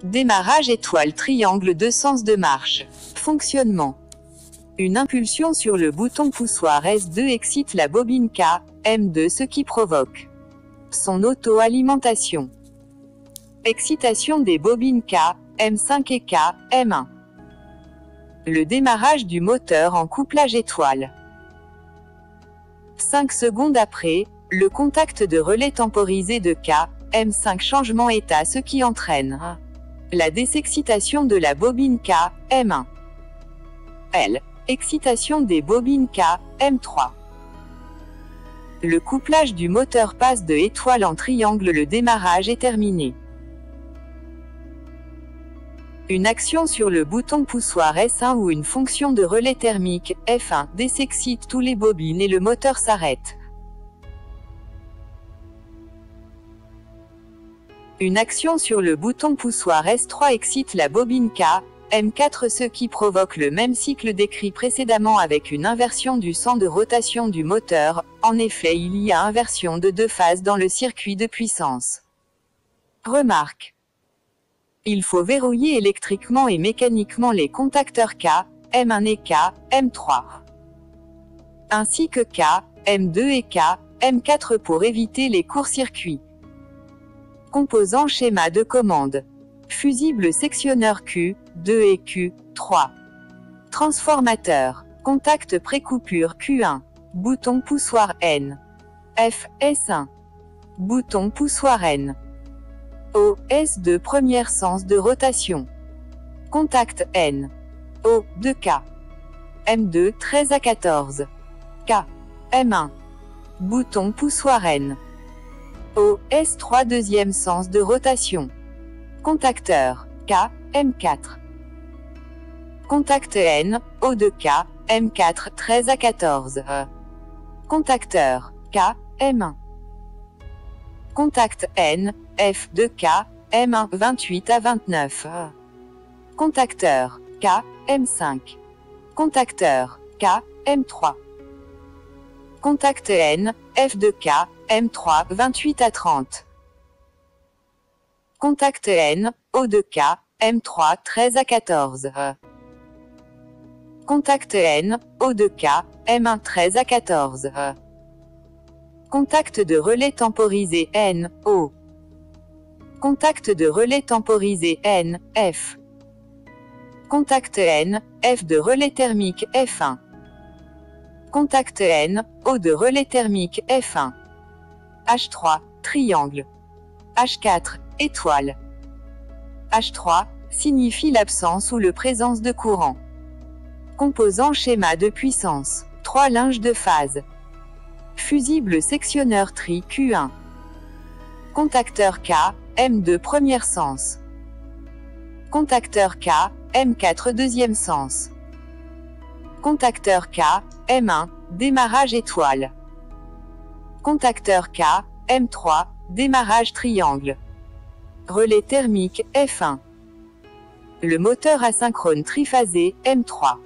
Démarrage étoile triangle 2 sens de marche. Fonctionnement. Une impulsion sur le bouton poussoir S2 excite la bobine K, M2 ce qui provoque son auto-alimentation. Excitation des bobines K, M5 et K, M1. Le démarrage du moteur en couplage étoile. 5 secondes après, le contact de relais temporisé de K, M5 changement état ce qui entraîne la désexcitation de la bobine K, M1. L. Excitation des bobines K, M3. Le couplage du moteur passe de étoile en triangle, le démarrage est terminé. Une action sur le bouton poussoir S1 ou une fonction de relais thermique, F1, désexcite tous les bobines et le moteur s'arrête. Une action sur le bouton poussoir S3 excite la bobine K, M4 ce qui provoque le même cycle décrit précédemment avec une inversion du sens de rotation du moteur. En effet, il y a inversion de 2 phases dans le circuit de puissance. Remarque. Il faut verrouiller électriquement et mécaniquement les contacteurs K, M1 et K, M3. Ainsi que K, M2 et K, M4 pour éviter les courts-circuits. Composants schéma de commande. Fusible sectionneur Q, 2 et Q, 3. Transformateur. Contact précoupure Q1. Bouton poussoir N. F, S1. Bouton poussoir N. O, S2 premier sens de rotation. Contact N. O, 2K. M2 13 à 14. K. M1. Bouton poussoir N. O, S3 deuxième sens de rotation. Contacteur, K, M4. Contact N, O2K, M4 13 à 14. Contacteur, K, M1. Contact N, F2K, M1 28 à 29. Contacteur, K, M5. Contacteur, K, M3. Contact N, F2K, M3 28 à 30. Contact N, O2K, M3 13 à 14. Contact N, O2K, M1 13 à 14. Contact de relais temporisé N, O. Contact de relais temporisé N, F. Contact N, F de relais thermique F1. Contact N, O de relais thermique F1. H3, triangle. H4, étoile. H3, signifie l'absence ou la présence de courant. Composant schéma de puissance. 3 linges de phase. Fusible sectionneur tri Q1. Contacteur K, M2 premier sens. Contacteur K, M4 deuxième sens. Contacteur K, M1, démarrage étoile. Contacteur K, M3, démarrage triangle. Relais thermique F1. Le moteur asynchrone triphasé M3.